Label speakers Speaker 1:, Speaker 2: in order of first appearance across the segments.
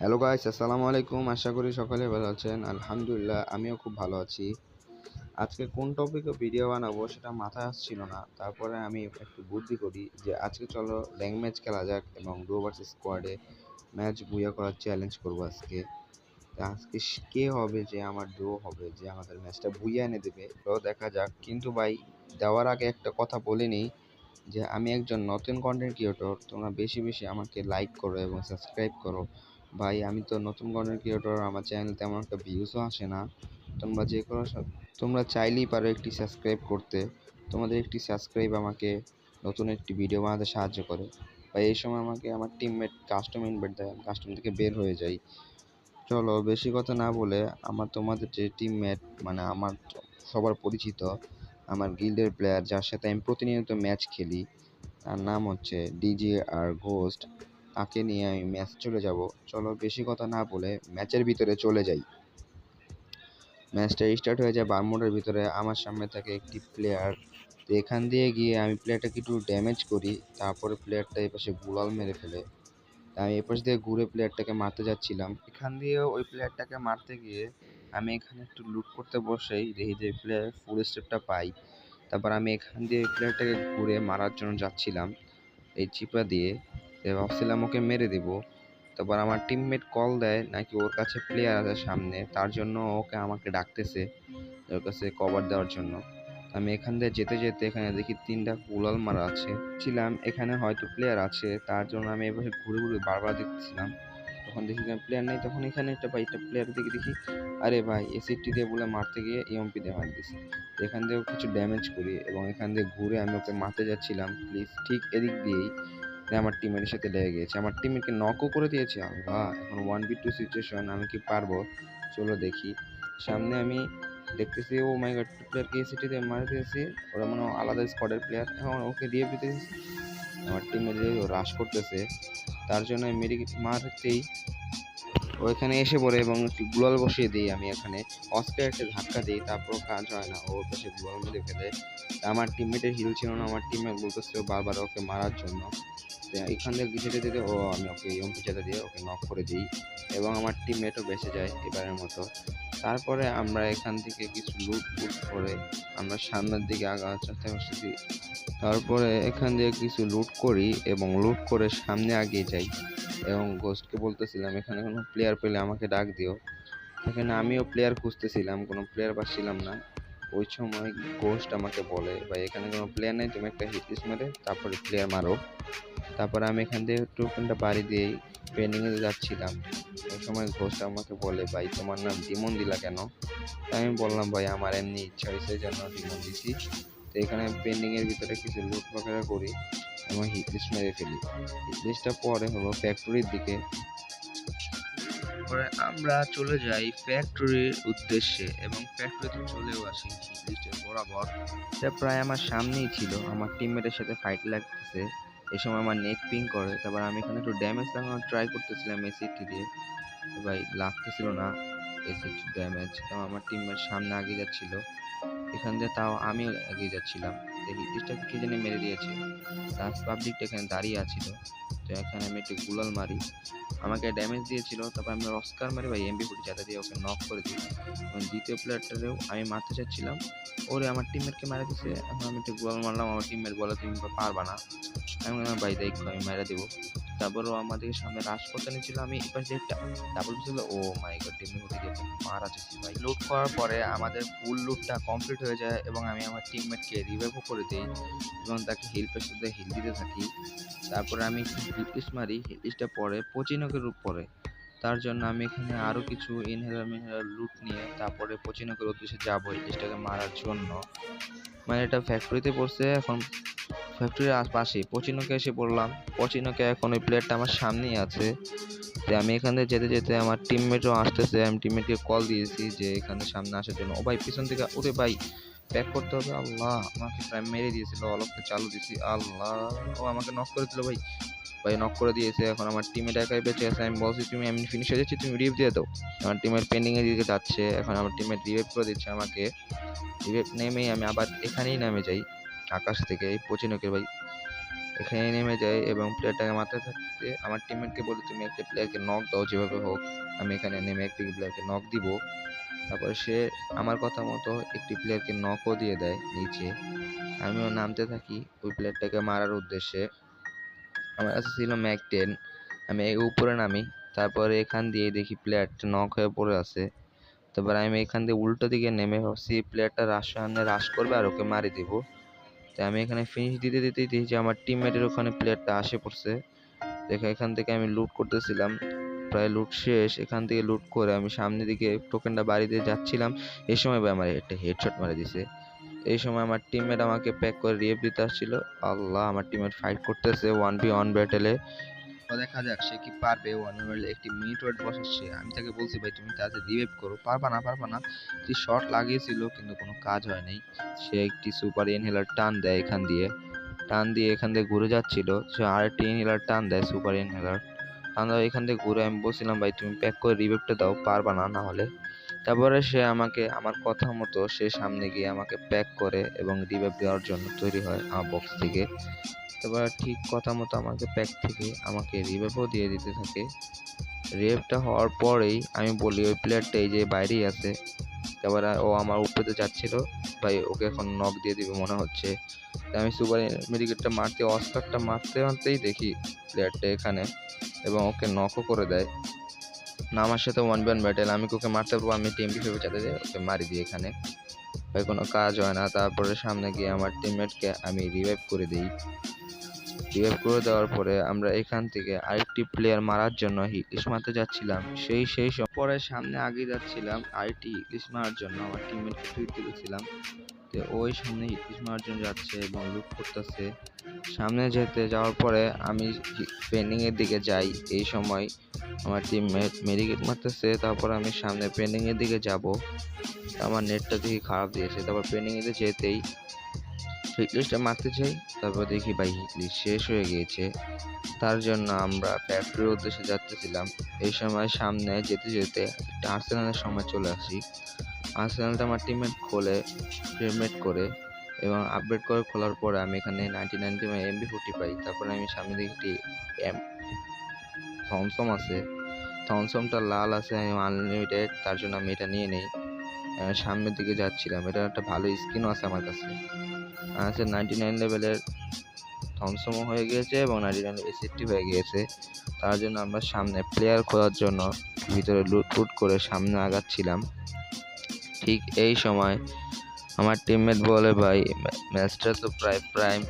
Speaker 1: Hello guys, আসসালামু আলাইকুম। আশা করি সকলে ভালো আছেন। আলহামদুলিল্লাহ, আমিও খুব ভালো আছি। আজকে কোন টপিকে ভিডিও বানাবো সেটা মাথায় আসছিল না। তারপরে আমি একটু বুদ্ধি করি যে আজকে চলো র্যাঙ্ক ম্যাচ খেলা যাক এবং ডুও ভার্সেস স্কোয়াডে ম্যাচ বুইয়া করার চ্যালেঞ্জ করবো আজকে। তা আজকে কে হবে যে আমার ডুও হবে যে আমাদের ম্যাচটা বুইয়া এনে দেবে, তো দেখা যাক। কিন্তু ভাই, দেওয়ার আগে একটা কথা বলে নিই যে আমি একজন নতুন কন্টেন্ট ক্রিয়েটর। তোমরা বেশি বেশি আমাকে লাইক করো এবং সাবস্ক্রাইব করো। ভাই, আমি তো নতুন কন্টেন্ট ক্রিয়েটর, আমার চ্যানেল তেমন একটা ভিউজও আসে না। তোমরা যে কোনো তোমরা চাইলেই পারো একটি সাবস্ক্রাইব করতে। তোমাদের একটি সাবস্ক্রাইব আমাকে নতুন একটি ভিডিও বানাতে সাহায্য করে। ভাই, এই সময় আমাকে আমার টিমমেট কাস্টম ইনভাইট দেয়, আমি কাস্টম থেকে বের হয়ে যাই। চলো বেশি কথা না বলে, তোমাদের যে টিমমেট, মানে আমার সবার পরিচিত, আমার গিল্ডের প্লেয়ার যার সাথে আমি প্রতিনিয়ত ম্যাচ খেলি, তার নাম হচ্ছে ডিজে আর ঘোস্ট। তাকে নিয়ে আমি ম্যাচ চলে যাব। চলো বেশি কথা না বলে ম্যাচের ভিতরে চলে যাই। ম্যাচটা স্টার্ট হয়ে যায় বারমুডার ভিতরে। আমার সামনে থাকে একটি প্লেয়ার। তো এখান দিয়ে গিয়ে আমি প্লেয়ারটাকে একটু ড্যামেজ করি, তারপরে প্লেয়ারটা এপাশে গুলাল মেরে ফেলে। আমি এপাশ দিয়ে ঘুরে প্লেয়ারটাকে মারতে যাচ্ছিলাম। এখান দিয়ে ওই প্লেয়ারটাকে মারতে গিয়ে আমি এখানে একটু লুট করতে বসেই দেখি যে প্লেয়ার ফুল স্টেপটা পাই। তারপর আমি এখান দিয়ে প্লেয়ারটাকে ঘুরে মারার জন্য যাচ্ছিলাম এই চিপা দিয়ে। ভাবছিলাম ওকে মেরে দেব। তারপর আমার টিমমেট কল দেয় নাকি ওর কাছে প্লেয়ার আছে সামনে, তার জন্য ওকে আমাকে ডাকতেছে ওর কাছে কভার দেওয়ার জন্য। আমি এখান দিয়ে যেতে যেতে এখানে দেখি 3টা কুলাল মারা আছে। ছিলাম এখানে হয়তো প্লেয়ার আছে, তার জন্য আমি এভাবে ঘুরে ঘুরে বারবার দেখতেছিলাম। তখন দেখি প্লেয়ার নেই, তখন এখানে একটা প্লেয়ার দেখি আরে ভাই, এসিডটি দিয়ে বলে মারতে গিয়ে ইএমপি দিয়ে মার দিছি। এখান দিয়েও কিছু ড্যামেজ করি এবং এখান দিয়ে ঘুরে আমি ওকে মারতে যাচ্ছিলাম প্লিজ, ঠিক এদিক দিয়েই আমার টিমের সাথে লেগে গেছে। আমার টিমকে নকও করে দিয়েছে। আল্লাহ, এখন 1v2 সিচুয়েশন, আমি কি পারবো? চলো দেখি। সামনে আমি দেখতেছি, ও মাই গড, প্লেয়ারকে এসিটিতে মারা দিয়েছি। ওরা মনে হয় আলাদা স্কোয়াডের প্লেয়ার। এখন ওকে রিভাইভ দিতে দিয়েছি। আমার টিমে যে রাশ করতেছে, তার জন্য মেরে মারতেই ওইখানে এসে পড়ে এবং একটি গ্লোয়াল বসিয়ে দিই। আমি এখানে অস্কার একটা ধাক্কা দিই, তারপর কাজ হয় না, ওর পাশে গ্লোয়াল মেরে ফেলে। আমার টিমমেটের হিল ছিল না, আমার টিমমেট বলতেছিল বারবার ওকে মারার জন্য। এখান থেকে যেতে যেতে আমি ওকে ইয়মপি যেতে দিয়ে ওকে নক করে দিই এবং আমার টিমমেটও বেঁচে যায় এবারের মতো। তারপরে আমরা এখান থেকে কিছু লুট করে আমরা সামনের দিকে আগানোর চেষ্টা করতেছি। তারপরে এখান দিয়ে কিছু লুট করি এবং লুট করে সামনে এগিয়ে যাই এবং ঘোস্টকে বলতেছিলাম এখানে কোনো প্লেয়ার পেলে আমাকে ডাক দিও। এখানে আমিও প্লেয়ার খুঁজতেছিলাম, কোনো প্লেয়ার পাচ্ছিলাম না। ওই সময় ঘোস্ট আমাকে বলে, ভাই এখানে কোনো প্লেয়ার নেই, তুমি একটা হিট মেরে তারপরে প্লেয়ার মারো। তারপরে আমি এখান থেকে টোকেনটা বাড়ি দিয়েই পেন্ডিংয়ে যাচ্ছিলাম। ওই সময় ঘোস্ট আমাকে বলে, ভাই তোমার নাম ডিমন দিলা কেন? তাই আমি বললাম, ভাই আমার এমনি ইচ্ছা হয়েছে জন্য ডিমন দিছি। তো এখানে পেন্ডিংয়ের ভিতরে কিছু লুট বগেরা করি এবং হিটলিস্ট মেরে ফেলি। হিটলিস্টটা পরে হলো ফ্যাক্টরির দিকে। পরে আমরা চলে যাই ফ্যাক্টরির উদ্দেশ্যে এবং ফ্যাক্টরিতে চলেও আসি হিটলিস্টের বরাবর। এটা প্রায় আমার সামনেই ছিল, আমার টিমমেটের সাথে ফাইট লাগতেছে। এই সময় আমার নেট পিং করে। তারপর আমি এখানে একটু ড্যামেজ লাগানোর ট্রাই করতেছিলাম এসিডটি দিয়ে, ভাই লাগতেছিল না এসিডটি ড্যামেজ। তো আমার টিমমেট সামনে আগিয়ে যাচ্ছিল, এখান দিয়ে তাও আমিও এগিয়ে যাচ্ছিলাম। তো হিটলিস্টটাকে কে জানি মেরে দিয়েছে। লাস্ট পাবলিকটা এখানে দাঁড়িয়ে আছিল। তো এখানে আমি একটু গুলাল মারি, আমাকে ড্যামেজ দিয়েছিল। তারপর আমি অস্কার মারি, ভাই এমপি40 চাঁদা দিয়ে ওকে নক করে দিই এবং দ্বিতীয় প্লেয়ারটারেও আমি মারতে চাচ্ছিলাম, ওরে আমার টিমমেটকে মারা দিছে। এখন আমি একটু গোল মারলাম, আমার টিমমেট বলে তুমি পারবা না। আমি বললাম, ভাই দেখো আমি মেরে দেবো। তারপরও আমাদেরকে সামনে রাশ করতে নিচ্ছিল, আমি এপাশ দিয়ে একটা ডাবল ছিল। ও মাই গড, টিমমেট ওদিকে মারা যাচ্ছে ভাই। লুট করার পরে আমাদের ফুল লুটটা কমপ্লিট হয়ে যায় এবং আমি আমার টিমমেটকে রিভাইভও করে দিই এবং তাকে হিল পেশাতে হিল দিতে থাকি। তারপরে আমি হিটলিস্ট মারি, হিটলিস্টটা পরে পচিনকের উপরে। তার জন্য আমি এখানে আরো কিছু ইনহেলার লুট নিয়ে তারপরে পচিনকের উদ্দেশ্যে যাবো হিটলিস্টটাকে মারার জন্য। মানে এটা ফ্যাক্টরিতে পড়ছে, এখন ফ্যাক্টরির আশপাশে পচিনকে এসে পড়লাম। পচিনকে এখন ওই প্লেয়ারটা আমার সামনেই আছে। আমি এখান থেকে যেতে যেতে আমার টিমমেটও আসতেছে, আমি টিমমেটকে কল দিয়েছি যে এখানে সামনে আসার জন্য। ও ভাই পিছন থেকে, ওরে ভাই ব্যাক করতে হবে। আল্লাহ, আমাকে প্রায় মেরে দিয়েছিল, অলপকে চালু দিছি। আল্লাহ, ও আমাকে নক করে দিল ভাই। ভাই নক করে দিয়েছে, এখন আমার টিমমেট একাই বেঁচে আছে। আমি বলছি তুমি, আমি ফিনিশ হয়ে যাচ্ছি, তুমি রিভাইভ দিয়ে দাও। আমার টিমের পেন্ডিং এর দিকে যাচ্ছে, এখন আমার টিমমেট রিভাইভ করে দিচ্ছে আমাকে। রিভাইভ নেমেই আমি আবার এখানেই নামে যাই আকাশ থেকে এই পচিনকের ভাই। এখানে নেমে যাই এবং প্লেয়ারটাকে মারতে থাকতে আমার টিমমেটকে বলি তুমি একটা প্লেয়ারকে নক দাও যেভাবে হোক, আমি এখানে নেমে একটি প্লেয়ারকে নক দিব। তারপরে সে আমার কথা মতো একটি প্লেয়ারকে নকও দিয়ে দেয় নিচে। আমিও নামতে থাকি ওই প্লেয়ারটাকে মারার উদ্দেশ্যে। আমার কাছে ছিল ম্যাক 10, আমি উপরে নামি। তারপরে এখান দিয়ে দেখি প্লেয়ারটা নক হয়ে পড়ে আছে। তারপর আমি এখান দিয়ে উল্টো দিকে নেমে ভাবছি প্লেয়ারটা রাশ করবে আর ওকে মারি দিব। তাই আমি এখানে ফিনিশ দিতে দিতেই দেখি যে আমার টিমমেটের ওখানে প্লেয়ারটা আসে পড়ছে। দেখে এখান থেকে আমি লুট করতেছিলাম, প্রায় লুট শেষ। এখান থেকে লুট করে আমি সামনের দিকে টোকেনটা বাড়ি দিয়ে যাচ্ছিলাম, এই সময় ভাই আমার একটা হেডশট মারে দিছে। এই সময় আমার টিমমেট আমাকে প্যাক করে রিভ দিতে আসছিল। আল্লাহ, আমার টিমমেট ফাইট করতেছে 1v1 ব্যাটেলে। দেখা যাক সে কি পারবে 1v1 একটি মিনিট ওয়েট বসাচ্ছে। আমি তাকে বলছি ভাই তুমি তাড়াতাড়ি রিভাইভ করো, পারবা না। একটি শট লাগিয়েছিল কিন্তু কোনো কাজ হয় নাই। সে একটি সুপার ইনহেলার টান দিয়ে এখান দিয়ে ঘুরে যাচ্ছিল, সে আরেকটি ইনহেলার টান দেয়, সুপার ইনহেলার টান দেয়। এখান থেকে ঘুরে আমি বলছিলাম ভাই তুমি প্যাক করে রিভাইভটা দাও, পারবা না হলে। তারপরে সে আমাকে আমার কথা মতো সে সামনে গিয়ে আমাকে প্যাক করে এবং রিভাইভ দেওয়ার জন্য তৈরি হয় আমার বক্স থেকে। তারপর ঠিক কথা মতো আমাকে প্যাক থেকে আমাকে রিভাইভও দিয়ে দিতে থাকে। রিভাইভটা হওয়ার পরেই আমি বলি ওই প্লেয়ারটা এই যে বাইরেই আছে। তারপরে ও আমার উপরে যাচ্ছিল, ভাই ওকে এখন নক দিয়ে দিবে মনে হচ্ছে। তাই আমি সুপার মেডিকেটটা অস্কারটা মারতেই দেখি প্লেয়ারটা এখানে এবং ওকে নকও করে দেয়। না আমার সাথে 1v1 ব্যাটেল, আমি ওকে মারতে পারবো, আমি টিএমপি5 চালাতে যাই, ওকে মারি দিই এখানে। ভাই কোনো কাজ হয় না। তারপরে সামনে গিয়ে আমার টিমমেটকে আমি রিভাইভ করে দেওয়ার পরে আমরা এখান থেকে আরেকটি প্লেয়ার মারার জন্য হিটলিস্ট মারতে যাচ্ছিলাম। সেই পরে সামনে আগে যাচ্ছিলাম আরেকটি হিটলিস্ট মারার জন্য, আমার টিমমেটকে টুইট দিয়েছিলাম। তো ওই সামনে হিটলিস্ট মারার জন্য যাচ্ছে এবং লুট করতেছে। সামনে যাওয়ার পরে আমি পেন্ডিং এর দিকে যাই। এই সময় আমার টিমমেট মেডিকেট মারতেছে। তারপর আমি সামনে পেন্ডিং এর দিকে যাব, আমার নেটটা দেখি খারাপ দিয়েছে। তারপর পেন্ডিং এতে যেতেই হিটলিস্টটা মারতে চাই, তারপর দেখি ভাই হিটলিস্ট শেষ হয়ে গিয়েছে। তার জন্য আমরা ফ্যাক্টরির উদ্দেশ্যে যাচ্ছিলাম। এই সময় সামনে যেতে যেতে একটা আর্সেনালের সময় চলে আসি। আর্সেনালটা আমার টিমমেট করে এবং আপডেট করে খোলার পরে আমি এখানে 99 MP40 পাই। তারপরে আমি সামনে দিকে একটি থমসম আছে, থমসমটা লাল আছে, আমি আনলিমিটেড, তার জন্য আমি এটা নিয়ে নেই। সামনের দিকে যাচ্ছিলাম, এটা একটা ভালো স্কিনও আছে আমার কাছে। আছে 99 লেভেলের থমসমও হয়ে গিয়েছে এবং 99 এসিটি হয়ে গিয়েছে। তার জন্য আমরা সামনে প্লেয়ার খোঁজার জন্য ভিতরে লুট করে সামনে আগাচ্ছিলাম। ঠিক এই সময় আমার টিমমেট বলে ভাই ম্যাচটা তো প্রায় প্রাইম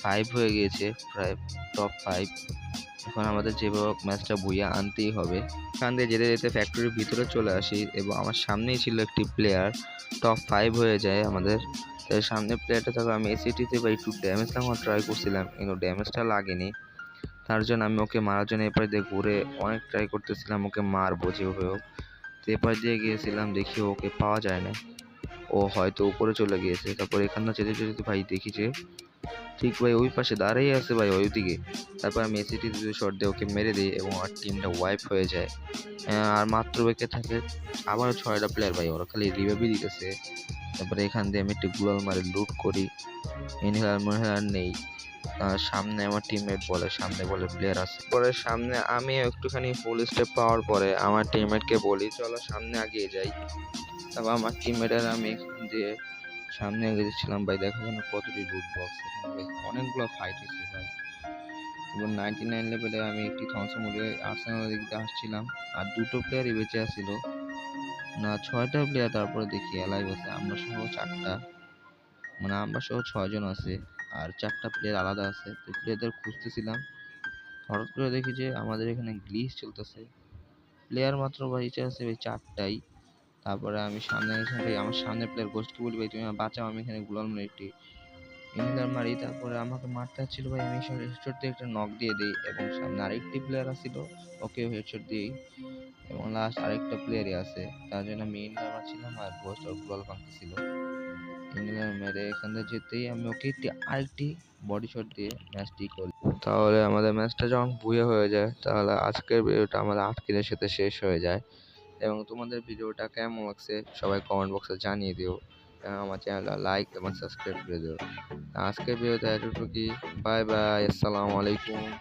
Speaker 1: 5 হয়ে গিয়েছে, প্রায় টপ 5, এখন আমাদের যেভাবে ম্যাচটা বইয়া আনতেই হবে। এখান দিয়ে যেতে যেতে ফ্যাক্টরির ভিতরে চলে আসি এবং আমার সামনেই ছিল একটি প্লেয়ার, টপ 5 হয়ে যায় আমাদের। তাই সামনে প্লেয়ারটা থাকবে, আমি এসিটিতে বা একটু ড্যামেজ লাগানোর ট্রাই করছিলাম কিন্তু ড্যামেজটা লাগেনি। তার জন্য আমি ওকে মারার জন্য এপাশ দিয়ে ঘুরে অনেক ট্রাই করতেছিলাম, ওকে মারবো যেভাবে হোক। তো এপাশ দিয়ে গিয়েছিলাম, দেখি ওকে পাওয়া যায় না, ও হয়তো উপরে চলে গিয়েছে। তারপর এখানে যেতে যেতে ভাই দেখি যে ঠিক ভাই ওই পাশে দাঁড়িয়ে আছে ভাই ওই দিকে। তারপর আমি এসিটি শট দিয়ে ওকে মেরে দিই এবং আমার টিমটা ওয়াইপ হয়ে যায়। আর মাত্র বেঁকে থাকে আবারও 6টা প্লেয়ার, ভাই ওরা খালি রিভাইভই দিতেছে। তারপরে এখান দিয়ে আমি একটু গ্লোয়াল মারে লুট করি, ইনহেলার নেই। সামনে আমার টিমমেট সামনে বলে প্লেয়ার আছে। পরে সামনে আমি একটুখানি ফুল স্টেপ পাওয়ার পরে আমার টিমমেটকে বলি চলো সামনে আগিয়ে যাই। তারপর আমার টিমমেট আর আমি এখান দিয়ে সামনে এগিয়ে যাচ্ছিলাম। ভাই দেখো এখানে কতটি লুট বক্স, এখানে ভাই অনেকগুলো ফাইট হয়েছে ভাই। এবং 99 লেভেলে আমি একটি থমসন উড়ে আর্সেনালের দিক দিয়ে আসছিলাম, আর দুটো প্লেয়ারই বেঁচে আছিল না, 6টা প্লেয়ার তারপরে দেখি এলাইভ আছে, আমরা সহ 4টা, মানে আমরা সহ 6জন আছে আর 4টা প্লেয়ার আলাদা আছে। তো প্লেয়ারদের খুঁজতেছিলাম, হঠাৎ করে দেখি যে আমাদের এখানে গ্লিচ চলতেছে, প্লেয়ার মাত্র বেঁচে আছে ভাই 4টাই। তারপরে আমি সামনে গেছিলাম, ভাই আমার সামনে প্লেয়ার গোস্টকে বলি ভাই তুমি আমার বাঁচাও, আমি এখানে গুলাল মেরে একটি ইনহেলার মারি। তারপরে আমাকে মারতে আসছিল ভাই, আমি হেডশট দিয়ে একটা নক দিয়ে দিই এবং সামনে আরেকটি প্লেয়ার আসছিল, ওকেও হেডশট দিই এবং লাস্ট আরেকটা প্লেয়ারই আছে, তার জন্য আমি ইনহেলার মারছিলাম আর গোস্ট আর গুলাল ভাঙতেছিল। ইনহেলার মেরে এখান থেকে যেতেই আমি ওকে আরেকটি বডি শট দিয়ে ম্যাচটি করি। তাহলে আমাদের ম্যাচটা যখন বুয়ে হয়ে যায় তাহলে আজকের ভিডিওটা আমাদের আজকের সাথে শেষ হয়ে যায়। এবং তোমাদের ভিডিওটা কেমন লাগছে সবাই কমেন্ট বক্সে জানিয়ে দিও আমার চ্যানেলটা লাইক এবং সাবস্ক্রাইব করে দিও। আজকের ভিডিওতে এতটুকুই। বাই বাই, আসসালামু আলাইকুম।